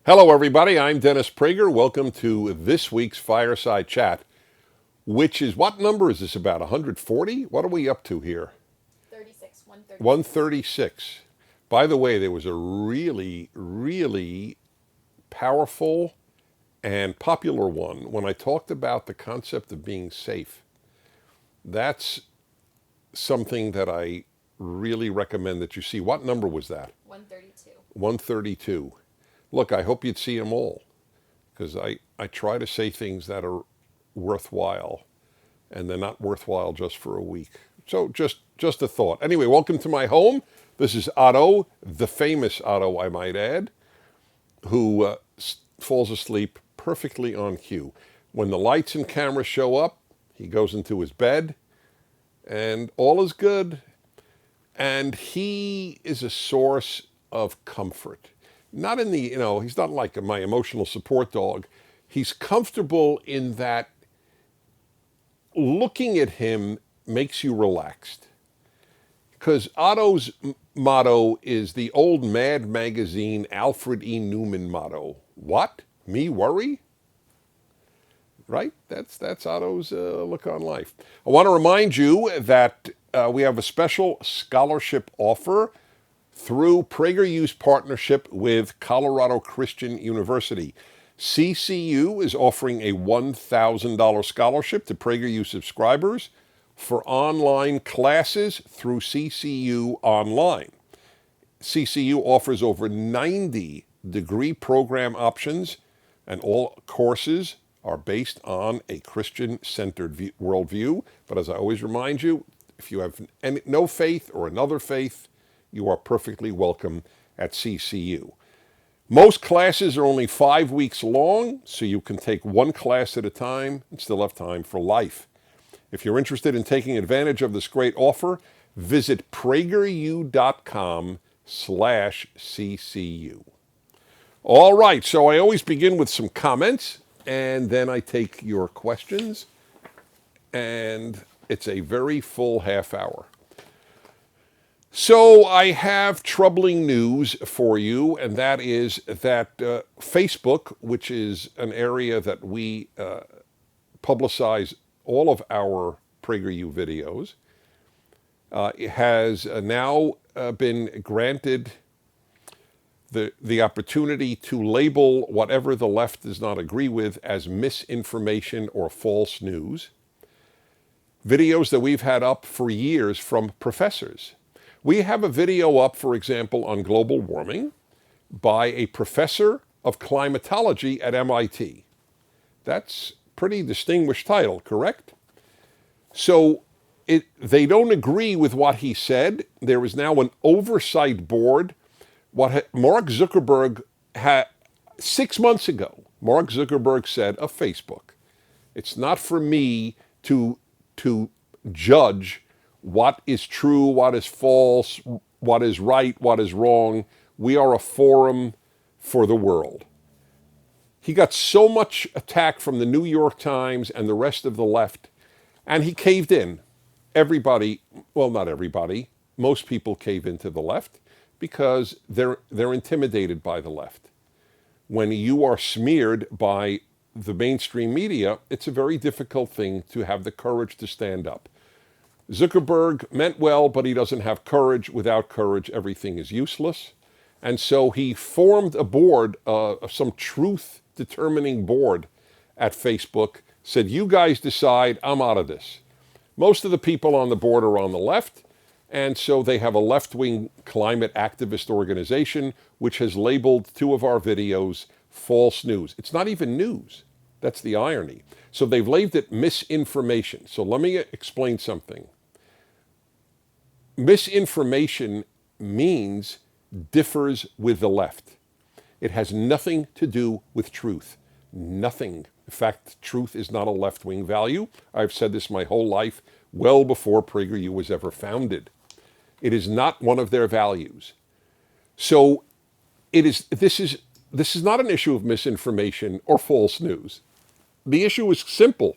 Hello, everybody. I'm Dennis Prager. Welcome to this week's Fireside Chat, which is, what number is this about? 140? What are we up to here? 36, 136. 136. By the way, there was a really powerful and popular one when I talked about the concept of being safe. That's something that I really recommend that you see. What number was that? 132. 132. Look, I hope you'd see them all because I try to say things that are worthwhile and they're not worthwhile just for a week. So just a thought. Anyway, welcome to my home. This is Otto, the famous Otto, I might add, who falls asleep perfectly on cue. When the lights and cameras show up, he goes into his bed and all is good. And he is a source of comfort. Not in the, he's not like my emotional support dog. He's comfortable in that looking at him makes you relaxed. Because Otto's motto is the old Mad Magazine Alfred E. Newman motto. What? Me worry? Right? That's Otto's look on life. I want to remind you that we have a special scholarship offer through PragerU's partnership with Colorado Christian University. CCU is offering a $1,000 scholarship to PragerU subscribers for online classes through CCU Online. CCU offers over 90 degree program options, and all courses are based on a Christian-centered worldview. But as I always remind you, if you have no faith or another faith, you are perfectly welcome at CCU. Most classes are only 5 weeks long, so you can take one class at a time and still have time for life. If you're interested in taking advantage of this great offer, visit PragerU.com/CCU. All right, so I always begin with some comments, and then I take your questions, and it's a very full half hour. So I have troubling news for you, and that is that Facebook, which is an area that we publicize all of our PragerU videos, has now been granted the opportunity to label whatever the left does not agree with as misinformation or false news. Videos that we've had up for years from professors. We have a video up, for example, on global warming by a professor of climatology at MIT. That's a pretty distinguished title, correct? So they don't agree with what he said. There is now an oversight board. What Mark Zuckerberg had 6 months ago, Mark Zuckerberg said of Facebook, it's not for me to judge what is true, what is false, what is right, what is wrong. We are a forum for the world. He got so much attack from the New York Times and the rest of the left, and he caved in. Everybody, well, not everybody, most people cave into the left because they're intimidated by the left. When you are smeared by the mainstream media, it's a very difficult thing to have the courage to stand up. Zuckerberg meant well, but he doesn't have courage. Without courage, everything is useless. And so he formed a board, some truth-determining board at Facebook, said, you guys decide, I'm out of this. Most of the people on the board are on the left, and so they have a left-wing climate activist organization which has labeled 2 of our videos false news. It's not even news. That's the irony. So they've labeled it misinformation. So let me explain something. Misinformation means differs with the left. It has nothing to do with truth. Nothing. In fact, truth is not a left-wing value. I've said this my whole life, well before PragerU was ever founded. It is not one of their values. So this is not an issue of misinformation or false news. The issue is simple.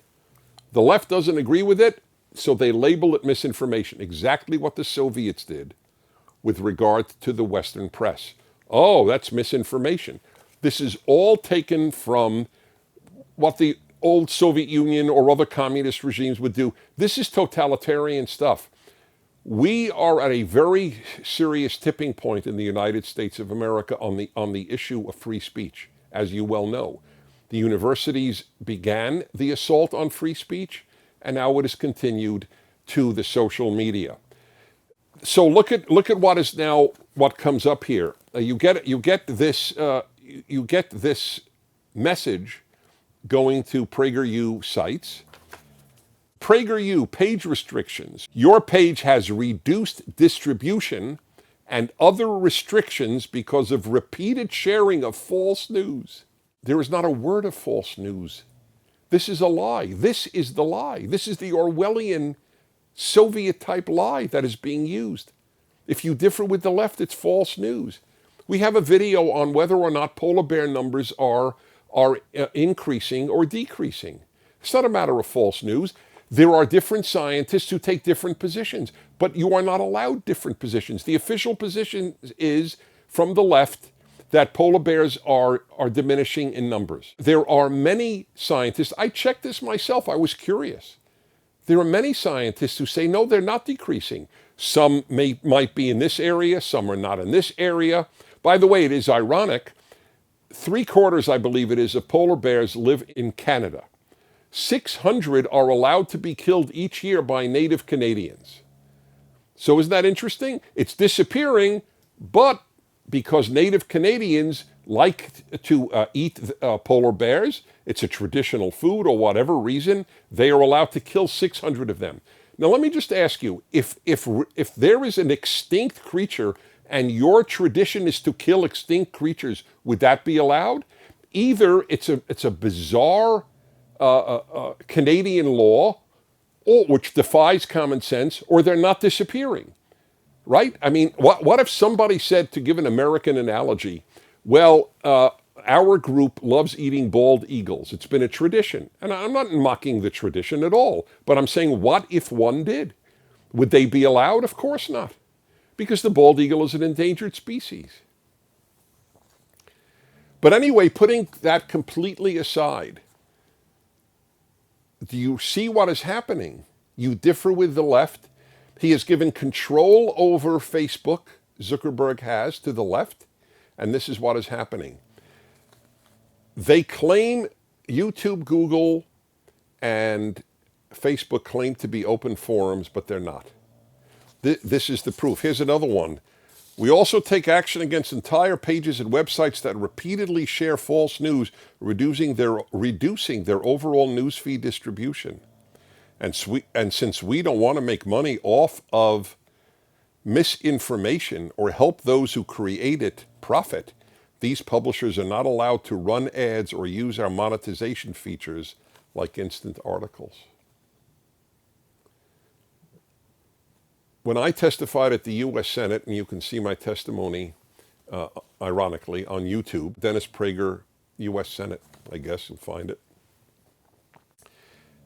The left doesn't agree with it, so they label it misinformation, exactly what the Soviets did with regard to the Western press. Oh, that's misinformation. This is all taken from what the old Soviet Union or other communist regimes would do. This is totalitarian stuff. We are at a very serious tipping point in the United States of America on the issue of free speech, as you well know. The universities began the assault on free speech, and now it has continued to the social media. So look at what comes up here. You get this message going to PragerU sites. PragerU page restrictions. Your page has reduced distribution and other restrictions because of repeated sharing of false news. There is not a word of false news. This is a lie. This is the lie. This is the Orwellian Soviet-type lie that is being used. If you differ with the left, it's false news. We have a video on whether or not polar bear numbers are increasing or decreasing. It's not a matter of false news. There are different scientists who take different positions, but you are not allowed different positions. The official position is, from the left, that polar bears are diminishing in numbers. There are many scientists, I checked this myself, I was curious. There are many scientists who say, no, they're not decreasing. Some might be in this area, some are not in this area. By the way, it is ironic, 3/4, I believe it is, of polar bears live in Canada. 600 are allowed to be killed each year by native Canadians. So isn't that interesting? It's disappearing, but because native Canadians like to eat polar bears, it's a traditional food or whatever reason, they are allowed to kill 600 of them. Now let me just ask you, if there is an extinct creature and your tradition is to kill extinct creatures, would that be allowed? Either it's a bizarre Canadian law, which defies common sense, or they're not disappearing, right? I mean, what if somebody said, to give an American analogy, well, our group loves eating bald eagles. It's been a tradition. And I'm not mocking the tradition at all, but I'm saying, what if one did? Would they be allowed? Of course not, because the bald eagle is an endangered species. But anyway, putting that completely aside, do you see what is happening? You differ with the left. He has given control over Facebook, Zuckerberg has, to the left, and this is what is happening. They claim, YouTube, Google, and Facebook claim to be open forums, but they're not. This is the proof. Here's another one. We also take action against entire pages and websites that repeatedly share false news, reducing their overall newsfeed distribution. And since we don't want to make money off of misinformation or help those who create it profit, these publishers are not allowed to run ads or use our monetization features like instant articles. When I testified at the U.S. Senate, and you can see my testimony, ironically, on YouTube, Dennis Prager, U.S. Senate, I guess you'll find it.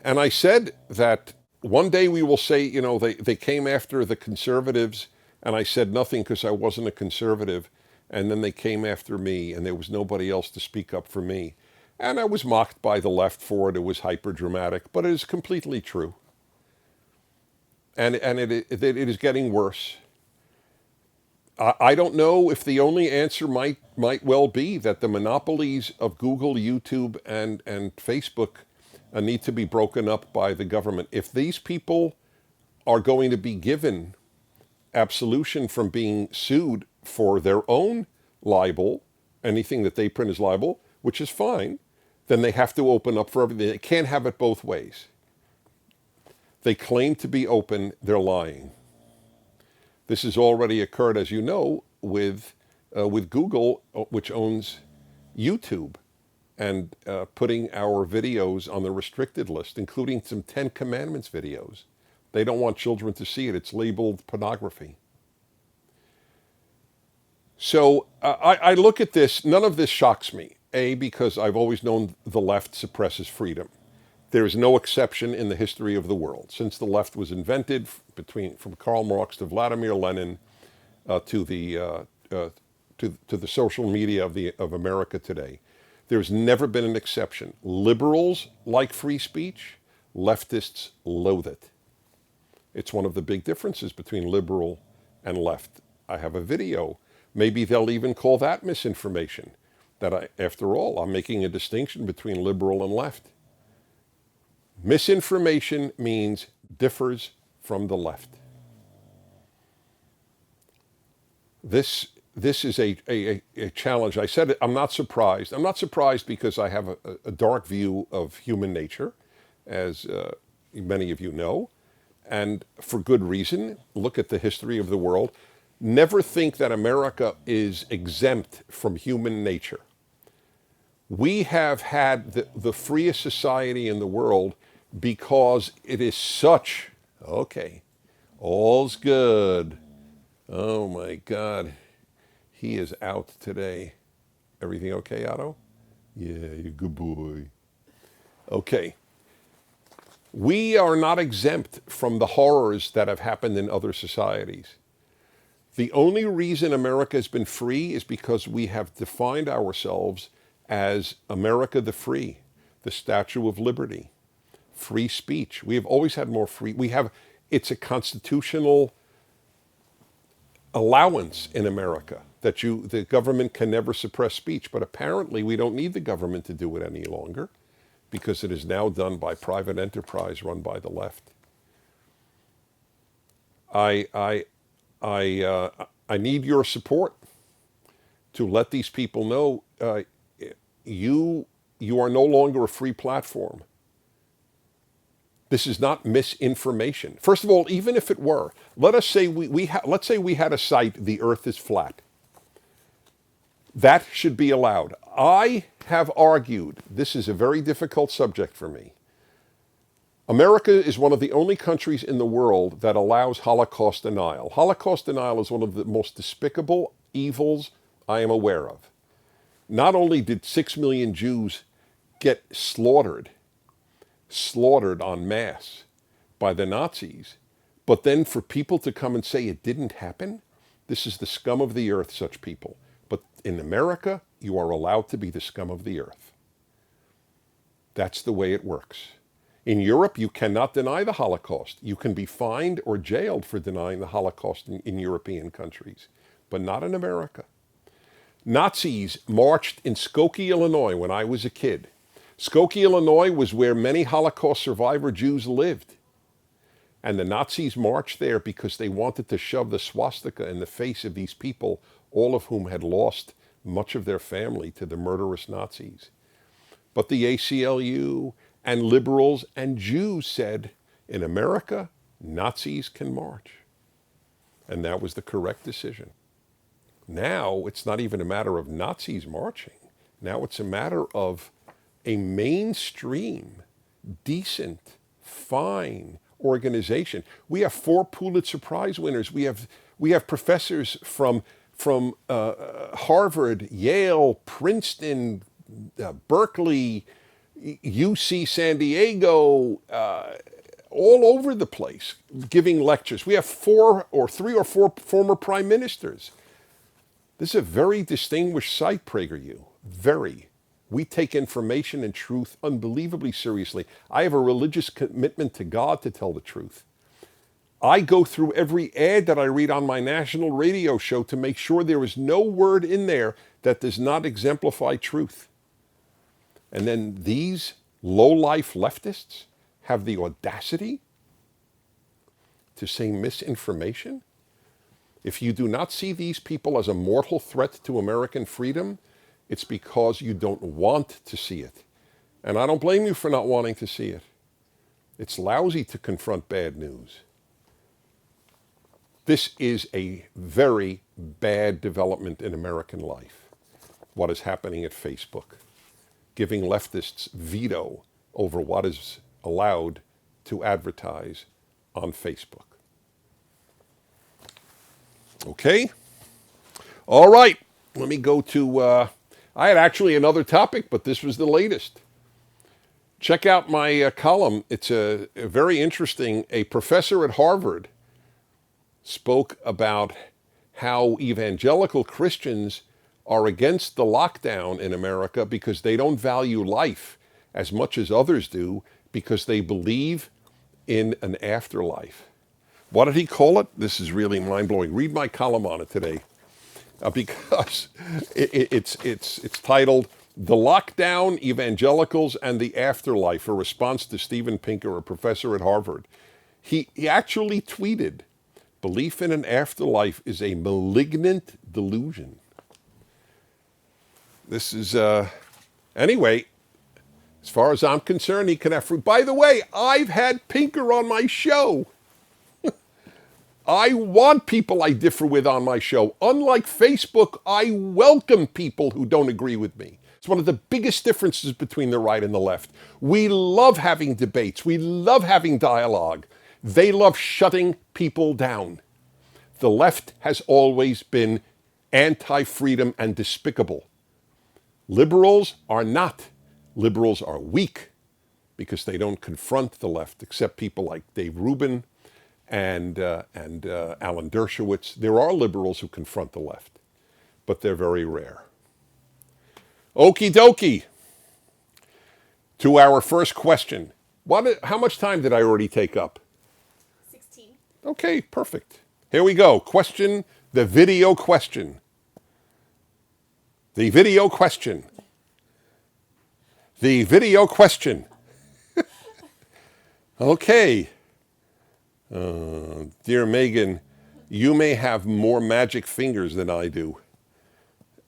And I said that one day we will say, you know, they came after the conservatives, and I said nothing because I wasn't a conservative, and then they came after me, and there was nobody else to speak up for me. And I was mocked by the left for it. It was hyper-dramatic, but it is completely true. And it is getting worse. I don't know if the only answer might well be that the monopolies of Google, YouTube, and Facebook need to be broken up by the government. If these people are going to be given absolution from being sued for their own libel, anything that they print is libel, which is fine, then they have to open up for everything. They can't have it both ways. They claim to be open, they're lying. This has already occurred, as you know, with Google, which owns YouTube, and putting our videos on the restricted list, including some 10 Commandments videos. They don't want children to see it. It's labeled pornography. So I look at this, none of this shocks me. A, because I've always known the left suppresses freedom. There is no exception in the history of the world. Since the left was invented, from Karl Marx to Vladimir Lenin to to the social media of America today. There's never been an exception. Liberals like free speech, leftists loathe it. It's one of the big differences between liberal and left. I have a video. Maybe they'll even call that misinformation. After all, I'm making a distinction between liberal and left. Misinformation means differs from the left. This is a challenge. I said it, I'm not surprised. I'm not surprised because I have a dark view of human nature, as many of you know, and for good reason. Look at the history of the world. Never think that America is exempt from human nature. We have had the freest society in the world because it is such, okay, all's good. Oh my God, he is out today. Everything okay, Otto? Yeah, you're a good boy. Okay. We are not exempt from the horrors that have happened in other societies. The only reason America has been free is because we have defined ourselves as America the Free, the Statue of Liberty, free speech. We have always had more free. It's a constitutional allowance in America that the government can never suppress speech. But apparently we don't need the government to do it any longer because it is now done by private enterprise run by the left. I need your support to let these people know you are no longer a free platform. This is not misinformation. First of all, even if it were, let's say we had a site, the earth is flat. That should be allowed. I have argued, this is a very difficult subject for me. America is one of the only countries in the world that allows Holocaust denial. Holocaust denial is one of the most despicable evils I am aware of. Not only did 6 million Jews get slaughtered en masse by the Nazis, but then for people to come and say it didn't happen, this is the scum of the earth, such people. But in America, you are allowed to be the scum of the earth. That's the way it works. In Europe, you cannot deny the Holocaust. You can be fined or jailed for denying the Holocaust in European countries, but not in America. Nazis marched in Skokie, Illinois when I was a kid. Skokie, Illinois was where many Holocaust survivor Jews lived. And the Nazis marched there because they wanted to shove the swastika in the face of these people, all of whom had lost much of their family to the murderous Nazis. But the ACLU and liberals and Jews said, in America, Nazis can march. And that was the correct decision. Now, it's not even a matter of Nazis marching. Now it's a matter of a mainstream, decent, fine organization. We have 4 Pulitzer Prize winners. We have professors from Harvard, Yale, Princeton, Berkeley, UC San Diego, all over the place, giving lectures. We have 3 or 4 former prime ministers. This is a very distinguished site, PragerU. Very. We take information and truth unbelievably seriously. I have a religious commitment to God to tell the truth. I go through every ad that I read on my national radio show to make sure there is no word in there that does not exemplify truth. And then these low-life leftists have the audacity to say misinformation? If you do not see these people as a mortal threat to American freedom, it's because you don't want to see it. And I don't blame you for not wanting to see it. It's lousy to confront bad news. This is a very bad development in American life, what is happening at Facebook, giving leftists veto over what is allowed to advertise on Facebook. Okay? All right. Let me go to, I had actually another topic, but this was the latest. Check out my column. It's a very interesting. A professor at Harvard spoke about how evangelical Christians are against the lockdown in America because they don't value life as much as others do because they believe in an afterlife. What did he call it? This is really mind-blowing. Read my column on it today because it's titled "The Lockdown, Evangelicals, and the Afterlife," a response to Steven Pinker, a professor at Harvard. He actually tweeted, "Belief in an afterlife is a malignant delusion." This is, anyway, as far as I'm concerned, he can have fruit. By the way, I've had Pinker on my show. I want people I differ with on my show. Unlike Facebook, I welcome people who don't agree with me. It's one of the biggest differences between the right and the left. We love having debates. We love having dialogue. They love shutting people down. The left has always been anti-freedom and despicable. Liberals are not. Liberals are weak because they don't confront the left, except people like Dave Rubin and Alan Dershowitz. There are liberals who confront the left, but they're very rare. Okie dokie. To our first question. How much time did I already take up? 16. Okay, perfect. Here we go. The video question. The video question. The video question. Okay. Dear Megan, you may have more magic fingers than I do,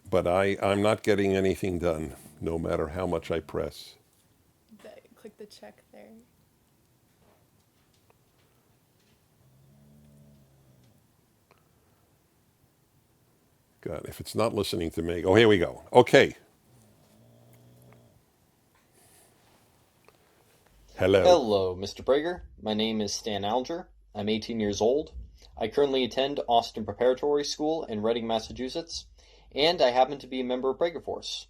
but I'm not getting anything done, no matter how much I press. Click the check there. God, if it's not listening to me. Oh, here we go. Okay. Hello. Hello, Mr. Prager. My name is Stan Alger. I'm 18 years old. I currently attend Austin Preparatory School in Reading, Massachusetts, and I happen to be a member of Prager Force.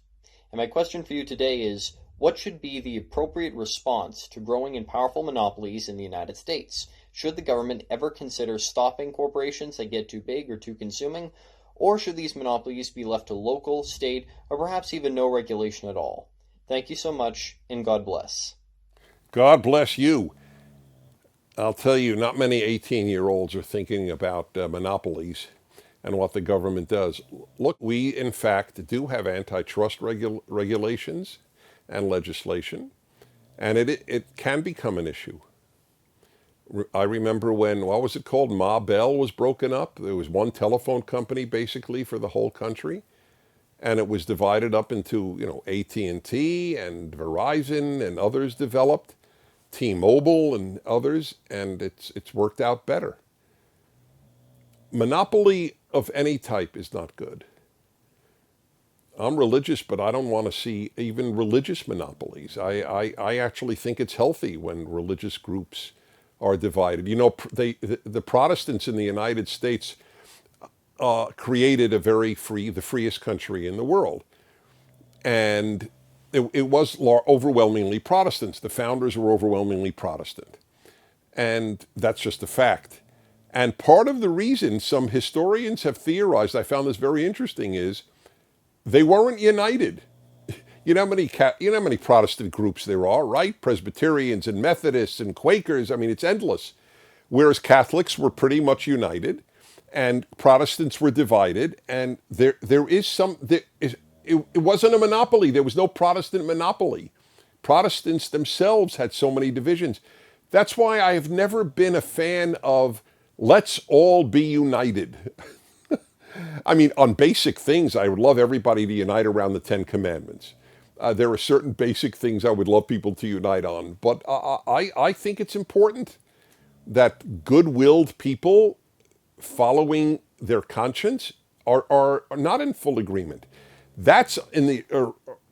And my question for you today is, what should be the appropriate response to growing and powerful monopolies in the United States? Should the government ever consider stopping corporations that get too big or too consuming, or should these monopolies be left to local, state, or perhaps even no regulation at all? Thank you so much, and God bless. God bless you. I'll tell you, not many 18-year-olds are thinking about monopolies and what the government does. Look, we, in fact, do have antitrust regulations and legislation, and it can become an issue. I remember when, what was it called? Ma Bell was broken up. There was one telephone company, basically, for the whole country. And it was divided up into, AT&T and Verizon and others developed, T-Mobile and others, and it's worked out better. Monopoly of any type is not good. I'm religious, but I don't want to see even religious monopolies. I actually think it's healthy when religious groups are divided. The Protestants in the United States created the freest country in the world. And it was overwhelmingly Protestants. The founders were overwhelmingly Protestant. And that's just a fact. And part of the reason some historians have theorized, I found this very interesting, is they weren't united. You know how many Protestant groups there are, right? Presbyterians and Methodists and Quakers. I mean, it's endless. Whereas Catholics were pretty much united, and Protestants were divided, and it wasn't a monopoly. There was no Protestant monopoly. Protestants themselves had so many divisions. That's why I have never been a fan of let's all be united. I mean, on basic things, I would love everybody to unite around the Ten Commandments. There are certain basic things I would love people to unite on. But I think it's important that good-willed people following their conscience are not in full agreement. That's in the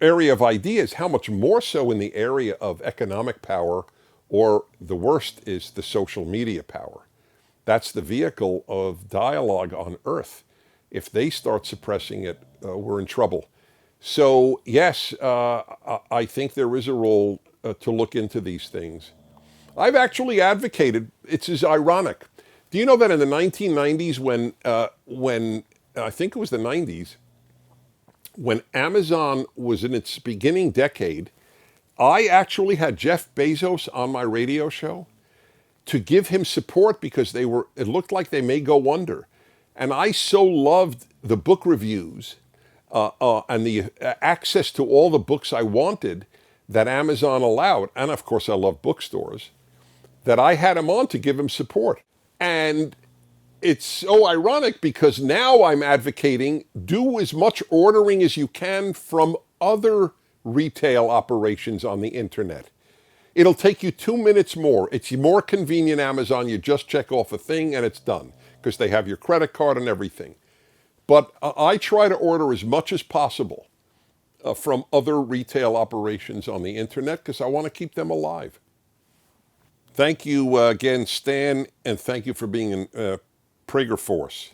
area of ideas. How much more so in the area of economic power, or the worst is the social media power. That's the vehicle of dialogue on earth. If they start suppressing it, we're in trouble. So yes, I think there is a role to look into these things. I've actually advocated, it's ironic. Do you know that in the 1990s when I think it was the 90s, when Amazon was in its beginning decade, I actually had Jeff Bezos on my radio show to give him support because it looked like they may go under. And I so loved the book reviews and the access to all the books I wanted that Amazon allowed. And of course, I love bookstores, that I had him on to give him support. And it's so ironic because now I'm advocating do as much ordering as you can from other retail operations on the internet. It'll take you 2 minutes more. It's more convenient, Amazon. You just check off a thing and it's done because they have your credit card and everything. But I try to order as much as possible from other retail operations on the internet because I want to keep them alive. Thank you again, Stan, and thank you for being in Prager Force.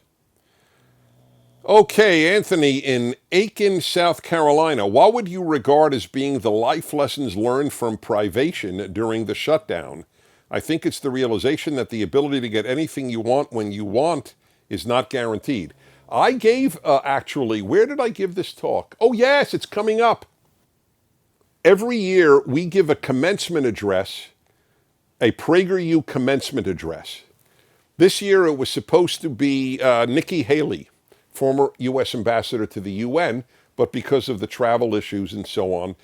Okay, Anthony, in Aiken, South Carolina, what would you regard as being the life lessons learned from privation during the shutdown? I think it's the realization that the ability to get anything you want when you want is not guaranteed. I gave, actually, where did I give this talk? Oh, yes, it's coming up. Every year, we give a commencement address, a PragerU commencement address. This year, it was supposed to be Nikki Haley, former U.S. ambassador to the UN, but because of the travel issues and so on,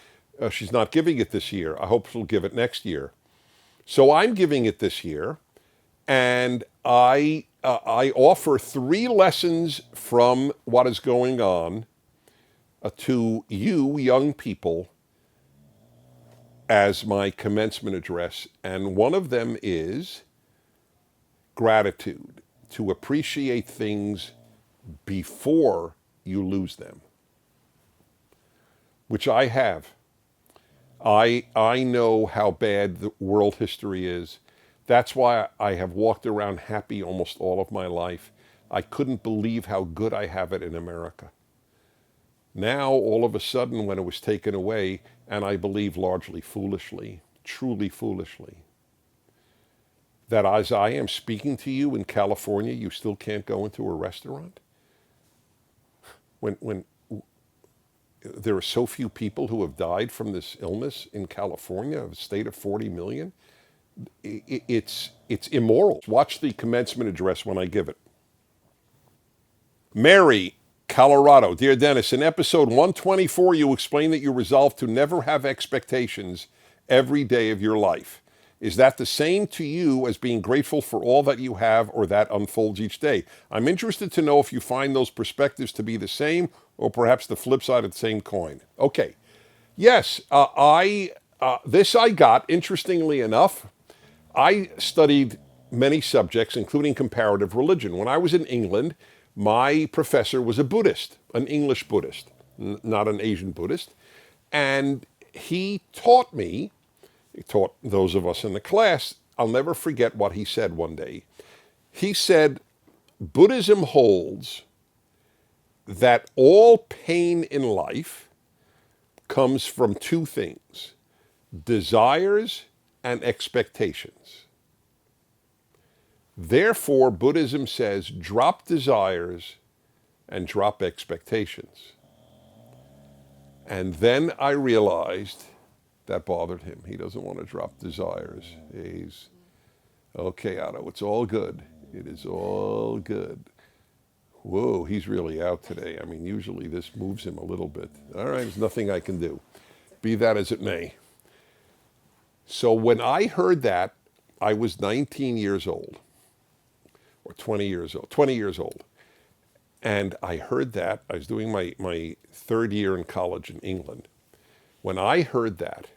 she's not giving it this year. I hope she'll give it next year. So I'm giving it this year, and I offer 3 lessons from what is going on to you, young people, as my commencement address. And one of them is gratitude, to appreciate things before you lose them, which I have. I know how bad the world history is. That's why I have walked around happy almost all of my life. I couldn't believe how good I have it in America. Now, all of a sudden, when it was taken away, and I believe largely foolishly, truly foolishly, that as I am speaking to you in California, you still can't go into a restaurant? When there are so few people who have died from this illness in California, a state of 40 million, it's immoral. Watch the commencement address when I give it. Mary, Colorado. Dear Dennis, in episode 124, you explain that you resolve to never have expectations every day of your life. Is that the same to you as being grateful for all that you have or that unfolds each day? I'm interested to know if you find those perspectives to be the same or perhaps the flip side of the same coin. Okay. Yes, this I got, interestingly enough. I studied many subjects, including comparative religion. When I was in England, my professor was a Buddhist, an English Buddhist, not an Asian Buddhist. And he taught those of us in the class, I'll never forget what he said one day. He said, Buddhism holds that all pain in life comes from 2 things, desires and expectations. Therefore, Buddhism says, drop desires and drop expectations. And then I realized that bothered him. He doesn't want to drop desires. He's, okay, Otto, it's all good. It is all good. Whoa, he's really out today. I mean, usually this moves him a little bit. All right, there's nothing I can do. Be that as it may. So when I heard that, I was 19 years old, or 20 years old. And I heard that. I was doing my 3rd year in college in England. When I heard that,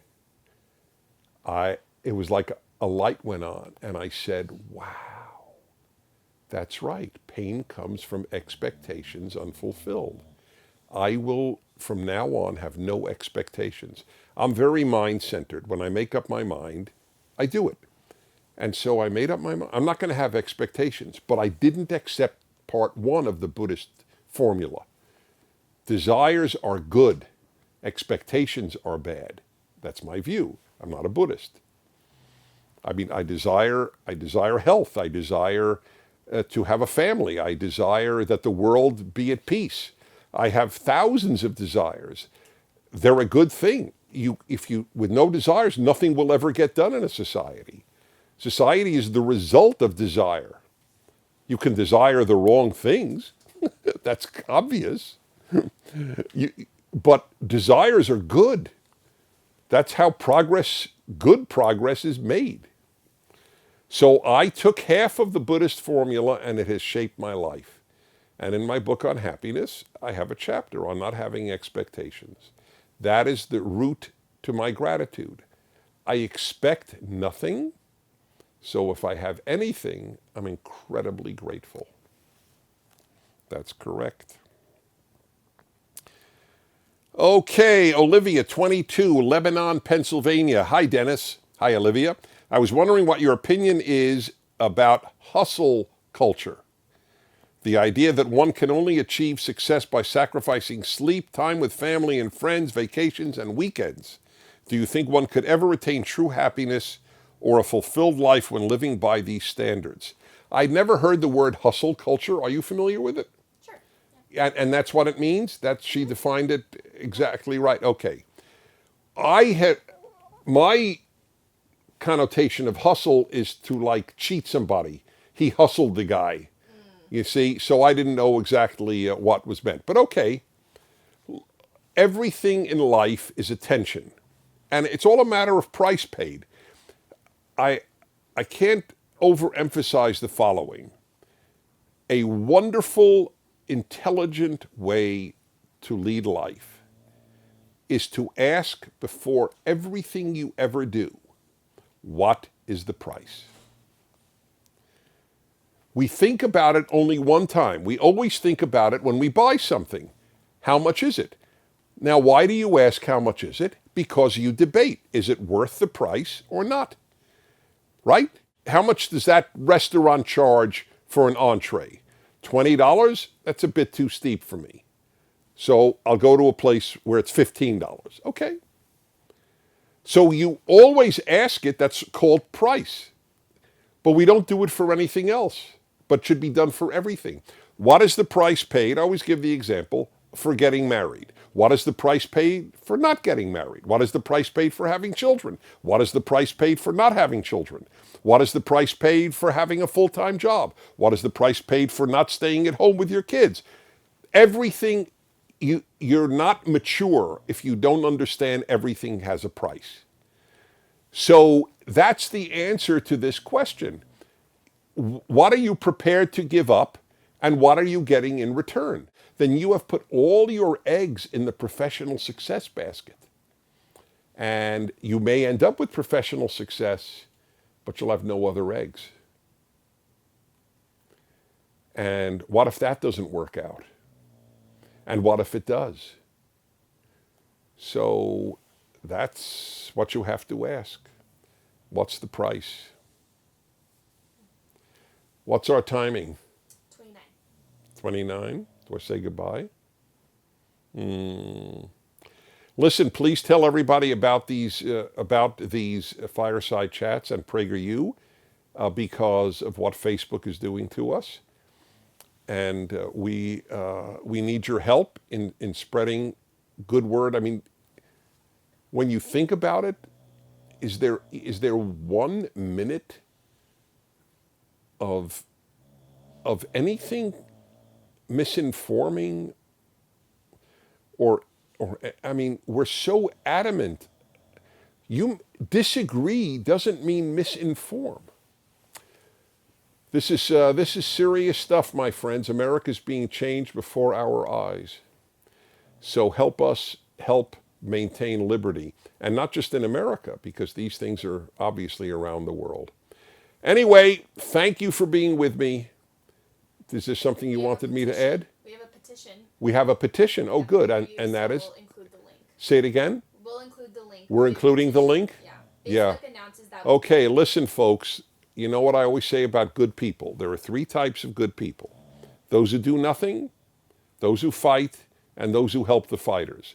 it was like a light went on, and I said, wow, that's right. Pain comes from expectations unfulfilled. I will, from now on, have no expectations. I'm very mind-centered. When I make up my mind, I do it. And so I made up my mind. I'm not going to have expectations, but I didn't accept part 1 of the Buddhist formula. Desires are good. Expectations are bad. That's my view. I'm not a Buddhist. I mean, I desire health. I desire to have a family. I desire that the world be at peace. I have thousands of desires. They're a good thing. If you, with no desires, nothing will ever get done in a society. Society is the result of desire. You can desire the wrong things. That's obvious. But desires are good. That's how good progress is made. So I took half of the Buddhist formula and it has shaped my life. And in my book on happiness, I have a chapter on not having expectations. That is the root to my gratitude. I expect nothing, so if I have anything, I'm incredibly grateful. That's correct. Okay, Olivia, 22, Lebanon, Pennsylvania. Hi, Dennis. Hi, Olivia. I was wondering what your opinion is about hustle culture. The idea that one can only achieve success by sacrificing sleep, time with family and friends, vacations, and weekends. Do you think one could ever attain true happiness or a fulfilled life when living by these standards? I'd never heard the word hustle culture. Are you familiar with it? Sure. Yeah. And that's what it means? She defined it exactly right. Okay. My connotation of hustle is to like cheat somebody. He hustled the guy. You see, so I didn't know exactly what was meant. But okay, everything in life is attention. And it's all a matter of price paid. I can't overemphasize the following. A wonderful, intelligent way to lead life is to ask before everything you ever do, what is the price? We think about it only one time. We always think about it when we buy something. How much is it? Now, why do you ask how much is it? Because you debate. Is it worth the price or not? Right? How much does that restaurant charge for an entree? $20? That's a bit too steep for me. So I'll go to a place where it's $15. Okay. So you always ask it. That's called price. But we don't do it for anything else, but should be done for everything. What is the price paid? I always give the example for getting married. What is the price paid for not getting married? What is the price paid for having children? What is the price paid for not having children? What is the price paid for having a full-time job? What is the price paid for not staying at home with your kids? Everything, you're not mature if you don't understand everything has a price. So that's the answer to this question. What are you prepared to give up and what are you getting in return? Then you have put all your eggs in the professional success basket. And you may end up with professional success, but you'll have no other eggs. And what if that doesn't work out? And what if it does? So that's what you have to ask. What's the price? What's our timing? 29. 29? Do I say goodbye? Listen, please tell everybody about these fireside chats and PragerU because of what Facebook is doing to us. And we need your help in spreading good word. I mean, when you think about it, is there 1 minute of anything misinforming or I mean, we're so adamant. You disagree doesn't mean misinform. This is serious stuff, my friends. America's being changed before our eyes. So help us help maintain liberty. And not just in America, because these things are obviously around the world. Anyway, thank you for being with me. Is there something you wanted me to add? We have a petition. We have a petition. Oh, good. And So that is? We'll include the link. Say it again? We'll include the link. We're including the link? Yeah. Yeah. Facebook announces that. Okay, listen, folks. You know what I always say about good people? There are 3 types of good people. Those who do nothing, those who fight, and those who help the fighters.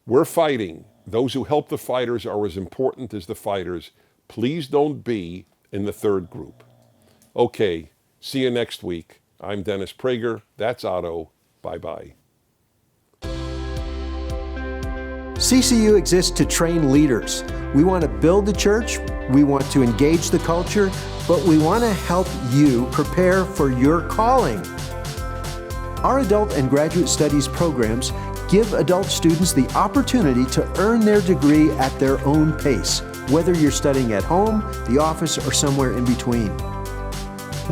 We're fighting. Those who help the fighters are as important as the fighters. Please don't be in the 3rd group. Okay, see you next week. I'm Dennis Prager. That's Otto. Bye-bye. CCU exists to train leaders. We want to build the church, we want to engage the culture, but we want to help you prepare for your calling. Our adult and graduate studies programs give adult students the opportunity to earn their degree at their own pace, whether you're studying at home, the office, or somewhere in between.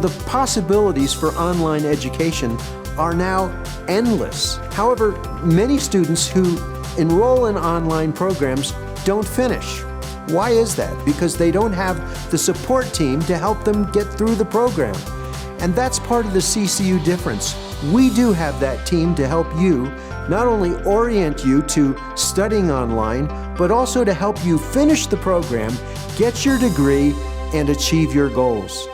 The possibilities for online education are now endless. However, many students who enroll in online programs don't finish. Why is that? Because they don't have the support team to help them get through the program. And that's part of the CCU difference. We do have that team to help you not only orient you to studying online, but also to help you finish the program, get your degree, and achieve your goals.